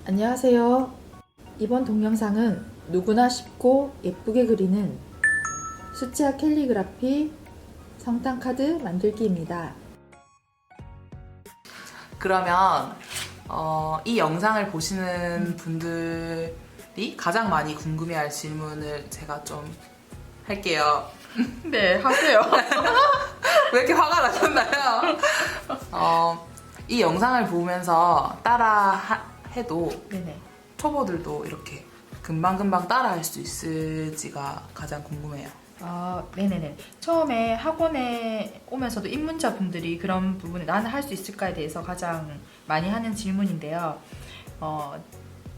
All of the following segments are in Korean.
안녕하세요. 이번 동영상은 누구나 쉽고 예쁘게 그리는 수채화 캘리그라피 성탄 카드 만들기입니다. 그러면 이 영상을 보시는 분들이 가장 많이 궁금해할 질문을 제가 좀 할게요. 네, 하세요. 왜 이렇게 화가 나셨나요? 이 영상을 보면서 따라 해도 네네. 초보들도 이렇게 금방금방 따라 할 수 있을지가 가장 궁금해요. 네네네. 처음에 학원에 오면서도 입문자분들이 그런 부분에 나는 할 수 있을까에 대해서 가장 많이 하는 질문인데요.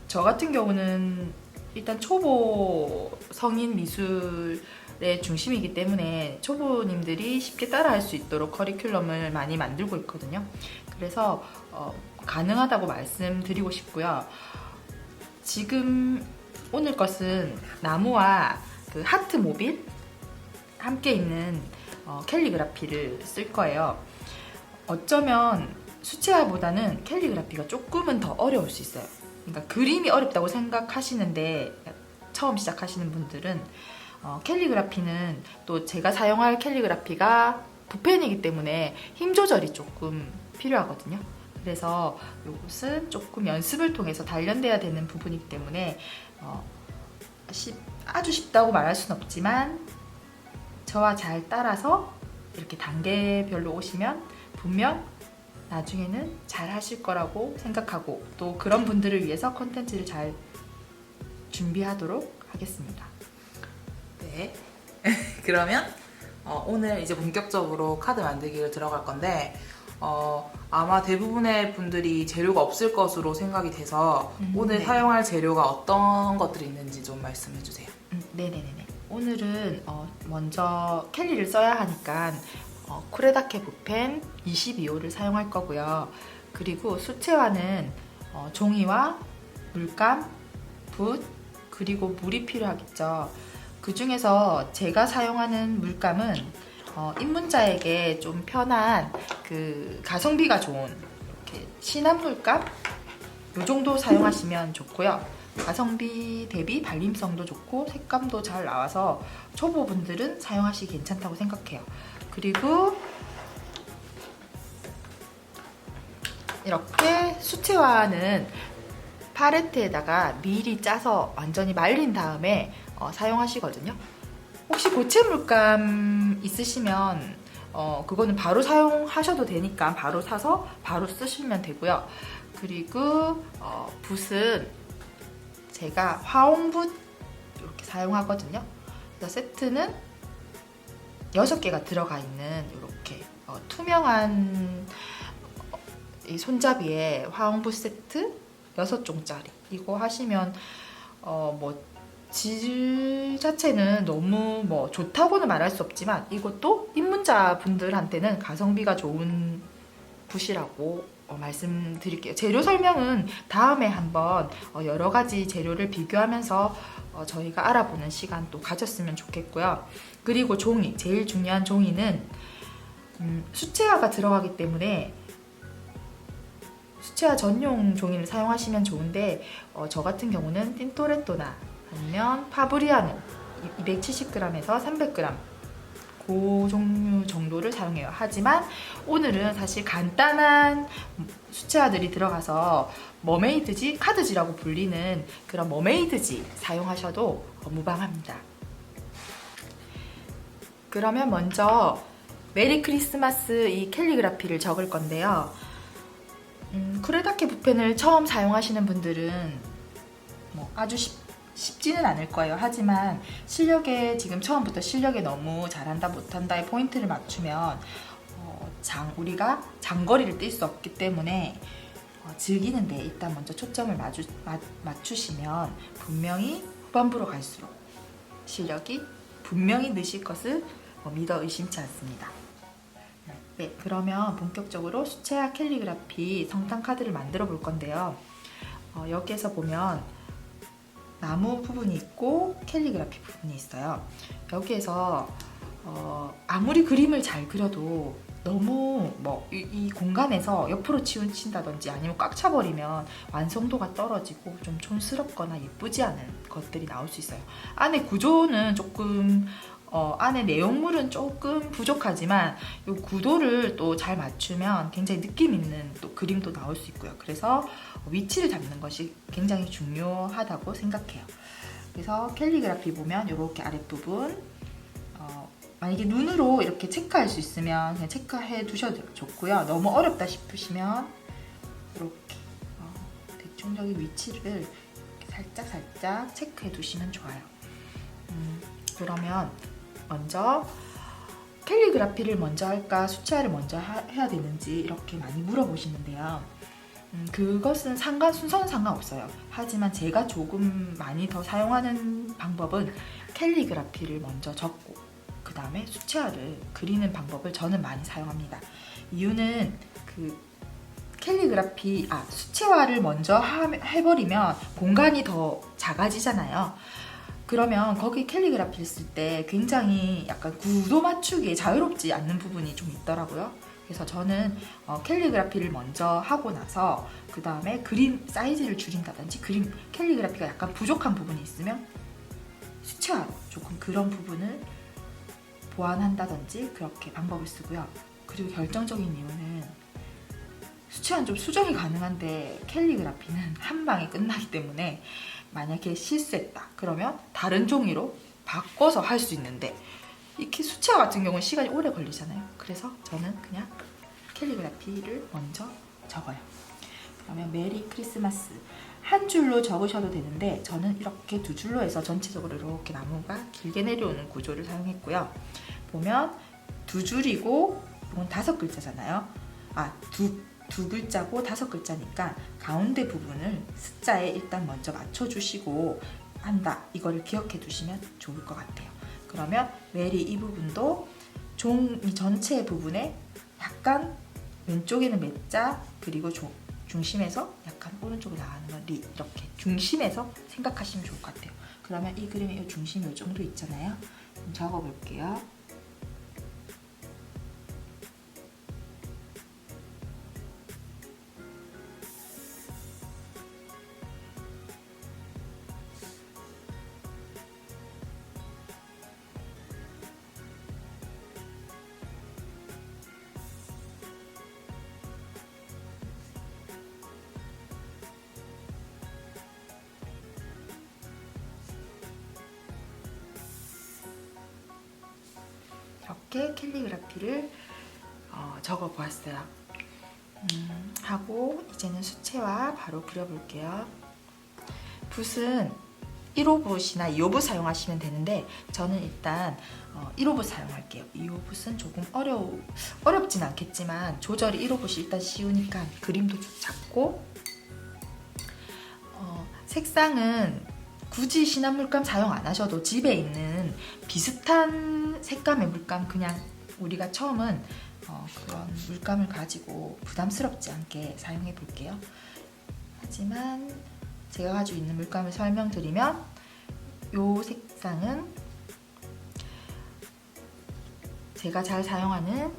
저 같은 경우는 일단 초보 성인 미술의 중심이기 때문에 초보님들이 쉽게 따라할 수 있도록 커리큘럼을 많이 만들고 있거든요. 그래서 가능하다고 말씀드리고 싶고요. 지금 오늘 것은 나무와 그 하트 모빌 함께 있는 캘리그라피를 쓸 거예요. 어쩌면 수채화보다는 캘리그라피가 조금은 더 어려울 수 있어요. 그러니까 그림이 어렵다고 생각하시는데 처음 시작하시는 분들은 캘리그라피는 또 제가 사용할 캘리그라피가 붓펜이기 때문에 힘 조절이 조금 필요하거든요. 그래서 이것은 조금 연습을 통해서 단련돼야 되는 부분이기 때문에 아주 쉽다고 말할 수는 없지만 저와 잘 따라서 이렇게 단계별로 오시면 분명 나중에는 잘 하실 거라고 생각하고 또 그런 분들을 위해서 콘텐츠를 잘 준비하도록 하겠습니다. 네. 그러면 오늘 이제 본격적으로 카드 만들기를 들어갈 건데 아마 대부분의 분들이 재료가 없을 것으로 생각이 돼서 오늘 네. 사용할 재료가 어떤 것들이 있는지 좀 말씀해 주세요. 네네네. 오늘은 먼저 캘리를 써야 하니까 쿠레다케 붓펜 22호를 사용할 거고요. 그리고 수채화는 종이와 물감, 붓, 그리고 물이 필요하겠죠. 그 중에서 제가 사용하는 물감은 입문자에게 좀 편한 그 가성비가 좋은 이렇게 진한 물감 이 정도 사용하시면 좋고요. 가성비 대비 발림성도 좋고 색감도 잘 나와서 초보분들은 사용하시기 괜찮다고 생각해요. 그리고 이렇게 수채화는 팔레트에다가 미리 짜서 완전히 말린 다음에 사용하시거든요. 혹시 고체 물감 있으시면 그거는 바로 사용하셔도 되니까 바로 사서 바로 쓰시면 되고요. 그리고 붓은 제가 화홍붓 이렇게 사용하거든요. 그래서 세트는 6개가 들어가 있는 이렇게 투명한 이 손잡이에 화홍붓 세트 6종짜리 이거 하시면 질 자체는 너무 좋다고는 말할 수 없지만 이것도 입문자 분들한테는 가성비가 좋은 붓이라고 말씀드릴게요. 재료 설명은 다음에 한번 여러 가지 재료를 비교하면서 저희가 알아보는 시간 또 가졌으면 좋겠고요. 그리고 종이, 제일 중요한 종이는 수채화가 들어가기 때문에 수채화 전용 종이를 사용하시면 좋은데 저 같은 경우는 틴토레토나 아니면 파브리아노 270g에서 300g 그 종류 정도를 사용해요. 하지만 오늘은 사실 간단한 수채화들이 들어가서 머메이드지, 카드지라고 불리는 그런 머메이드지 사용하셔도 무방합니다. 그러면 먼저 메리 크리스마스 이 캘리그라피를 적을 건데요. 쿠레다케 붓펜을 처음 사용하시는 분들은 아주 쉽지는 않을 거예요. 하지만 지금 처음부터 실력에 너무 잘한다 못한다의 포인트를 맞추면 우리가 장거리를 뛸 수 없기 때문에 즐기는데 일단 먼저 초점을 맞추시면 분명히 후반부로 갈수록 실력이 분명히 느실 것을 믿어 의심치 않습니다. 네, 그러면 본격적으로 수채화 캘리그라피 성탄 카드를 만들어 볼 건데요. 여기에서 보면 나무 부분이 있고 캘리그라피 부분이 있어요. 여기에서 아무리 그림을 잘 그려도 너무 뭐 이 공간에서 옆으로 치운친다든지 아니면 꽉 차버리면 완성도가 떨어지고 좀 촌스럽거나 예쁘지 않은 것들이 나올 수 있어요. 안에 구조는 조금 안에 내용물은 조금 부족하지만 이 구도를 또 잘 맞추면 굉장히 느낌 있는 또 그림도 나올 수 있고요. 그래서 위치를 잡는 것이 굉장히 중요하다고 생각해요. 그래서 캘리그라피 보면 이렇게 아랫부분 만약에 눈으로 이렇게 체크할 수 있으면 그냥 체크해 두셔도 좋고요. 너무 어렵다 싶으시면 이렇게 대충적인 위치를 이렇게 살짝 체크해 두시면 좋아요. 그러면 먼저 캘리그라피를 먼저 할까 수채화를 먼저 해야 되는지 이렇게 많이 물어보시는데요. 그것은 순서는 상관없어요. 하지만 제가 조금 많이 더 사용하는 방법은 캘리그라피를 먼저 적고 그 다음에 수채화를 그리는 방법을 저는 많이 사용합니다. 이유는 그 수채화를 먼저 해버리면 공간이 더 작아지잖아요. 그러면 거기 캘리그라피를 쓸 때 굉장히 약간 구도 맞추기에 자유롭지 않는 부분이 좀 있더라고요. 그래서 저는 캘리그라피를 먼저 하고 나서 그 다음에 그림 사이즈를 줄인다든지 캘리그라피가 약간 부족한 부분이 있으면 수채화로 조금 그런 부분을 보완한다든지 그렇게 방법을 쓰고요. 그리고 결정적인 이유는 수채화는 좀 수정이 가능한데 캘리그라피는 한 방에 끝나기 때문에 만약에 실수했다 그러면 다른 종이로 바꿔서 할 수 있는데 이렇게 수채화 같은 경우는 시간이 오래 걸리잖아요. 그래서 저는 그냥 캘리그라피를 먼저 적어요. 그러면 메리 크리스마스 한 줄로 적으셔도 되는데 저는 이렇게 두 줄로 해서 전체적으로 이렇게 나무가 길게 내려오는 구조를 사용했고요. 보면 두 줄이고 이건 5글자잖아요. 두 글자고 5글자니까 가운데 부분을 숫자에 일단 먼저 맞춰주시고 한다. 이거를 기억해 두시면 좋을 것 같아요. 그러면 메리 이 부분도 종이 전체 부분에 약간 왼쪽에는 몇 그리고 중심에서 약간 오른쪽으로 나가는 건 리 이렇게 중심에서 생각하시면 좋을 것 같아요. 그러면 이 그림의 이 중심이 이 정도 있잖아요. 좀 적어볼게요. 이렇게 캘리그라피를 적어 보았어요. 하고 이제는 수채화 바로 그려볼게요. 붓은 1호붓이나 2호붓 사용하시면 되는데 저는 일단 1호붓 사용할게요. 2호붓은 조금 어렵진 않겠지만 조절이 1호붓이 일단 쉬우니까 그림도 작고 색상은 굳이 진한 물감 사용 안 하셔도 집에 있는 비슷한 색감의 물감 그냥 우리가 처음은 그런 물감을 가지고 부담스럽지 않게 사용해 볼게요. 하지만 제가 가지고 있는 물감을 설명드리면 이 색상은 제가 잘 사용하는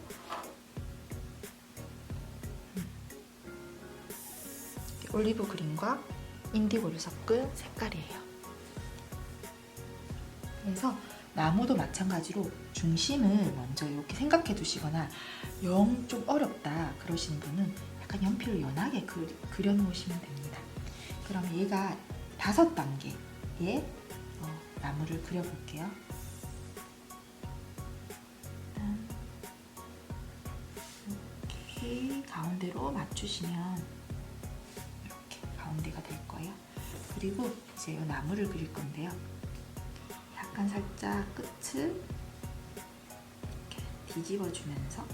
올리브 그린과 인디고를 섞은 색깔이에요. 그래서 나무도 마찬가지로 중심을 먼저 이렇게 생각해 두시거나 영 좀 어렵다 그러시는 분은 약간 연필로 연하게 그려 놓으시면 됩니다. 그럼 얘가 5단계의 나무를 그려 볼게요. 이렇게 가운데로 맞추시면 이렇게 가운데가 될 거예요. 그리고 이제 이 나무를 그릴 건데요. 약간 살짝 끝을 이렇게 뒤집어 주면서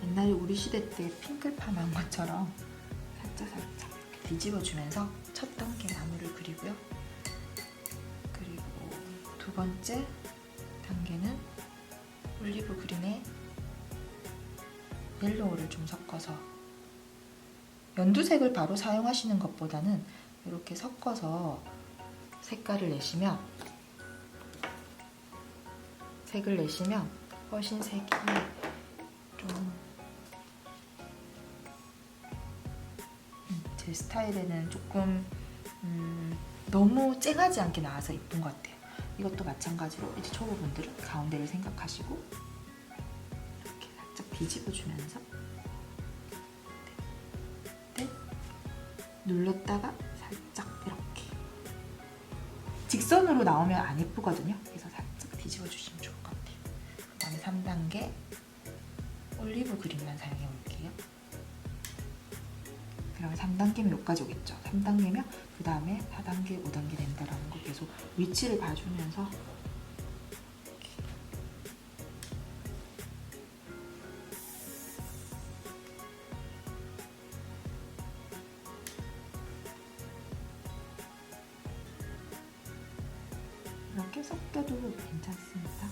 옛날에 우리 시대 때 핑클팜 한 것처럼 살짝 이렇게 뒤집어 주면서 첫 단계 나무를 그리고요. 그리고 두 번째 단계는 올리브 그린에 옐로우를 좀 섞어서 연두색을 바로 사용하시는 것보다는 이렇게 섞어서 색을 내시면 훨씬 색이 좀 제 스타일에는 조금 너무 쨍하지 않게 나와서 이쁜 것 같아요. 이것도 마찬가지로 이제 초보분들은 가운데를 생각하시고 이렇게 살짝 뒤집어주면서 네. 눌렀다가 살짝 이렇게 직선으로 나오면 안 예쁘거든요. 그래서 살짝 뒤집어 주시면 좋을 것 같아요. 그 다음에 3단계 올리브 그린만 사용해 볼게요. 그러면 3단계면 여기까지 오겠죠. 3단계면 그 다음에 4단계, 5단계 된다라는 거 계속 위치를 봐주면서 이렇게 섞여도 괜찮습니다.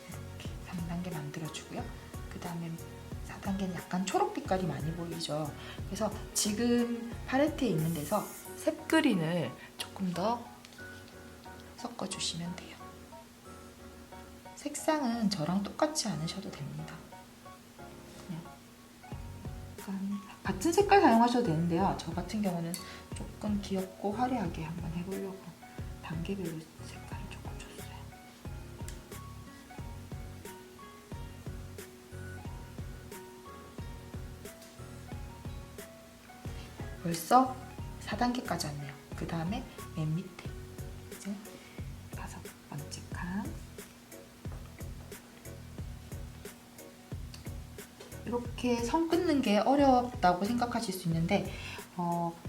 이렇게 3단계 만들어주고요. 그 다음에 4단계는 약간 초록빛깔이 많이 보이죠. 그래서 지금 팔레트에 있는 데서 색 그린을 조금 더 섞어주시면 돼요. 색상은 저랑 똑같지 않으셔도 됩니다. 그냥 약간 같은 색깔 사용하셔도 되는데요. 저 같은 경우는 조금 귀엽고 화려하게 한번 해보려고 단계별로 색깔을 조금 줬어요. 벌써 4단계까지 왔네요. 그 다음에 맨 밑에 이제 5번째 칸 이렇게 선 끊는 게 어렵다고 생각하실 수 있는데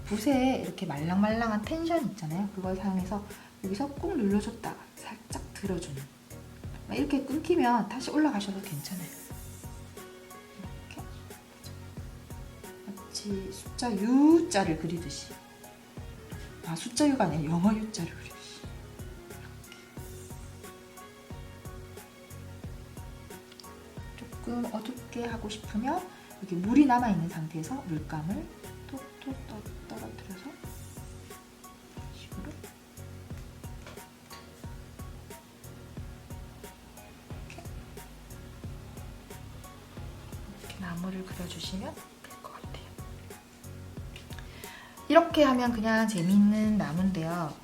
붓에 이렇게 말랑말랑한 텐션 있잖아요. 그걸 사용해서 여기서 꾹 눌러줬다가 살짝 들어주는 이렇게 끊기면 다시 올라가셔도 괜찮아요. 이렇게 마치 숫자 U자를 그리듯이 숫자 U가 아니라 영어 U자를 그리듯이 이렇게 조금 어둡게 하고 싶으면 여기 물이 남아있는 상태에서 물감을 톡톡 떨어뜨려서 식으로 이렇게 나무를 그려주시면 될 것 같아요. 이렇게 하면 그냥 재미있는 나무인데요.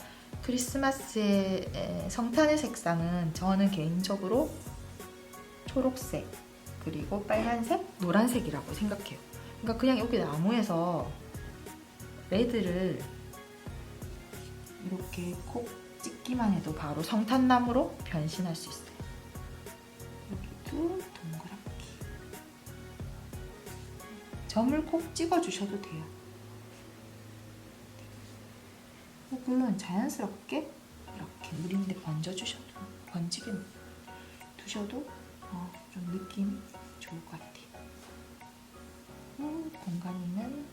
크리스마스의 성탄의 색상은 저는 개인적으로 초록색, 그리고 빨간색, 노란색이라고 생각해요. 그러니까 그냥 여기 나무에서 레드를 이렇게 콕 찍기만 해도 바로 성탄나무로 변신할 수 있어요. 여기도 동그랗게 점을 콕 찍어주셔도 돼요. 혹은 자연스럽게 이렇게 물인데 번지게 두셔도 좀 느낌이 좋을 것 같아요. 공간 있는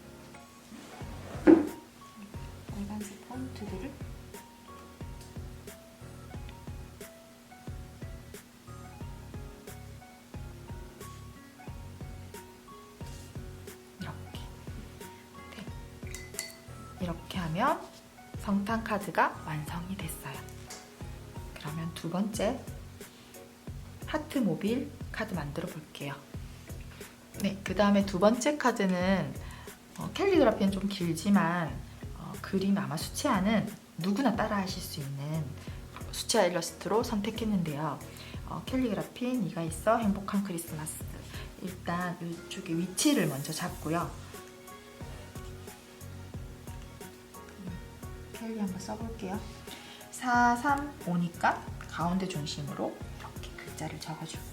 빨간색 포인트들을 이렇게 하면 성탄 카드가 완성이 됐어요. 그러면 두 번째 하트 모빌 카드 만들어 볼게요. 네, 그 다음에 두 번째 카드는 캘리그라피는 좀 길지만 그림 아마 수채화는 누구나 따라 하실 수 있는 수채화 일러스트로 선택했는데요. 캘리그라피 네가 있어 행복한 크리스마스. 일단 이쪽에 위치를 먼저 잡고요. 캘리 한번 써볼게요. 4, 3, 5니까 가운데 중심으로 이렇게 글자를 적어줄게요.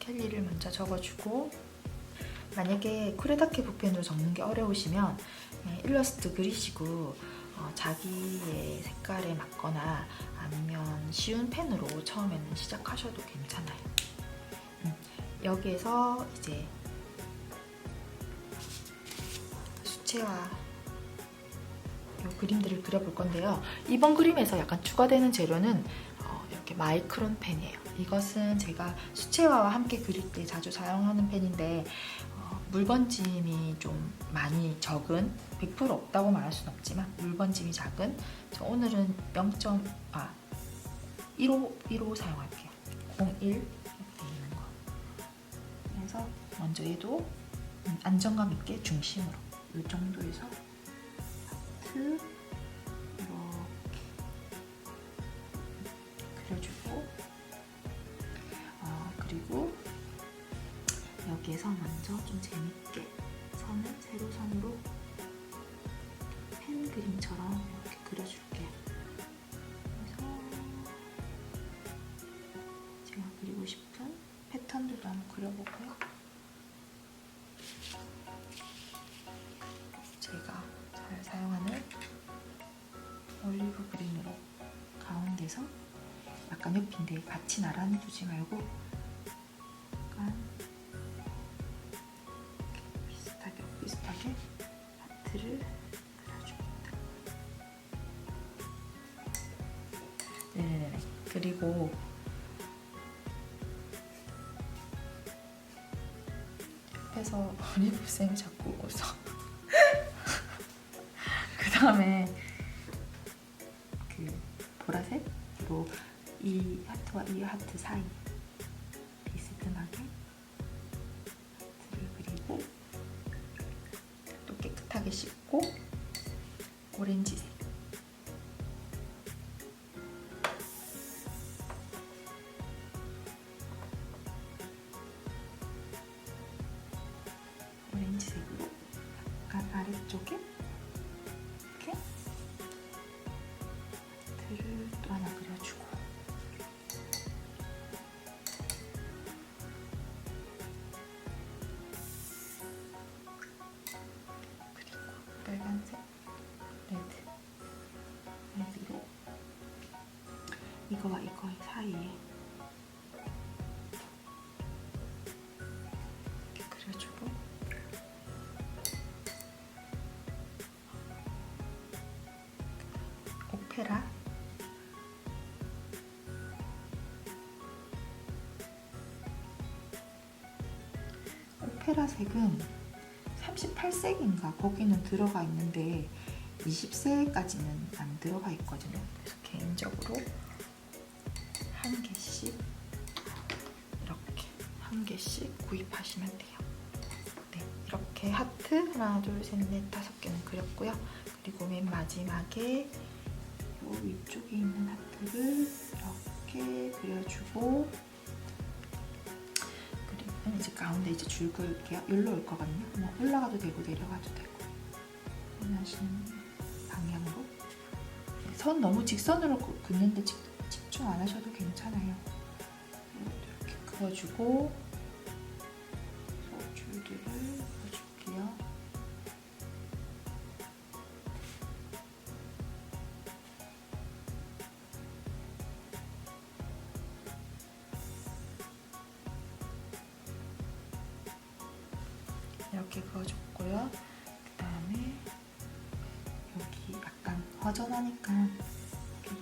캘리를 먼저 적어주고, 만약에 쿠레다케 붓펜으로 적는 게 어려우시면 일러스트 그리시고 자기의 색깔에 맞거나 아니면 쉬운 펜으로 처음에는 시작하셔도 괜찮아요. 여기에서 이제 수채화 이 그림들을 그려볼 건데요. 이번 그림에서 약간 추가되는 재료는 이렇게 마이크론 펜이에요. 이것은 제가 수채화와 함께 그릴 때 자주 사용하는 펜인데 물번짐이 좀 많이 적은, 100% 없다고 말할 수는 없지만 물번짐이 작은, 저 오늘은 1호 사용할게요. 01 이렇게 있는 거. 그래서 먼저 얘도 안정감 있게 중심으로 이 정도에서 하트 이렇게 그려주고, 그리고 여기에서 먼저 좀 재밌게 선을 세로선으로 펜 그림처럼 이렇게 그려줄게요. 그래서 제가 그리고 싶은 패턴들도 한번 그려보고요. 제가 잘 사용하는 올리브 그린으로 가운데서 약간 옆인데 같이 나란히 두지 말고 약간 비슷하게 하트를 그려줍니다. 네네네. 그리고 옆에서 올리브쌤이 자꾸 웃어. 그 다음에 그 보라색으로 이 하트와 이 하트 사이 비스듬하게 하트를 그리고 또 깨끗하게 씻고 오렌지색 오렌지색으로 약간 아래쪽에 이렇게 하트를 또 하나 그려주고, 그리고 빨간색 레드로 이거와 이거의 사이에 이렇게 그려주고, 오페라 색은 38색인가 거기는 들어가 있는데 20색까지는 안 들어가 있거든요. 그래서 개인적으로 한 개씩 이렇게 한 개씩 구입하시면 돼요. 네, 이렇게 하트 하나, 둘, 셋, 넷, 5개는 그렸고요. 그리고 맨 마지막에 이 위쪽에 있는 하트를 이렇게 그려주고, 그리고 이제 가운데 이제 줄 그을게요. 여기로 올 거거든요. 뭐 올라가도 되고 내려가도 되고 원하시는 방향으로. 선 너무 직선으로 긋는데 집중 안 하셔도 괜찮아요. 이렇게 그어주고 줄들을 그어줄게요. 이렇게 그어줬고요. 그 다음에 여기 약간 허전하니까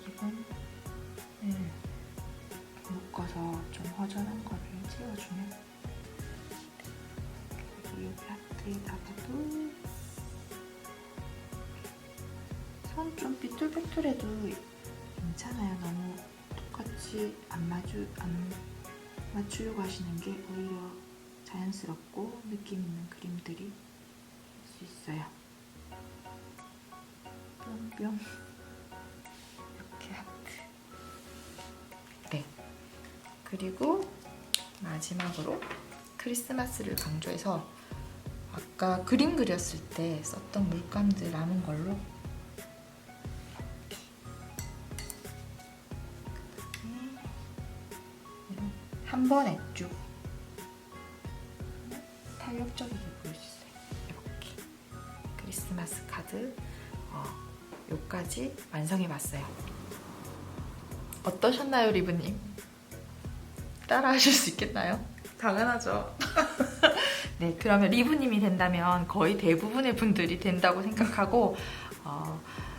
이건 묶어서 좀 허전한 거를 채워주면, 그리고 여기 하트에다가도 선 좀 삐뚤빼뚤해도 괜찮아요. 너무 똑같이 안 맞추려고 하시는 게 오히려 자연스럽고 느낌 있는 그림들이 될 수 있어요. 뿅뿅 이렇게 하트. 네. 그리고 마지막으로 크리스마스를 강조해서 아까 그림 그렸을 때 썼던 물감들 남은 걸로 한 번에 쭉 파격적이게 보일 수 있어요. 이렇게 크리스마스 카드 요까지 완성해봤어요. 어떠셨나요, 리브님? 따라하실 수 있겠나요? 당연하죠. 네, 그러면 리브님이 된다면 거의 대부분의 분들이 된다고 생각하고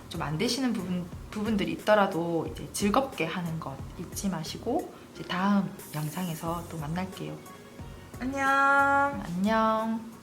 좀 안 되시는 부분들이 있더라도 이제 즐겁게 하는 것 잊지 마시고 이제 다음 영상에서 또 만날게요. 안녕. 안녕.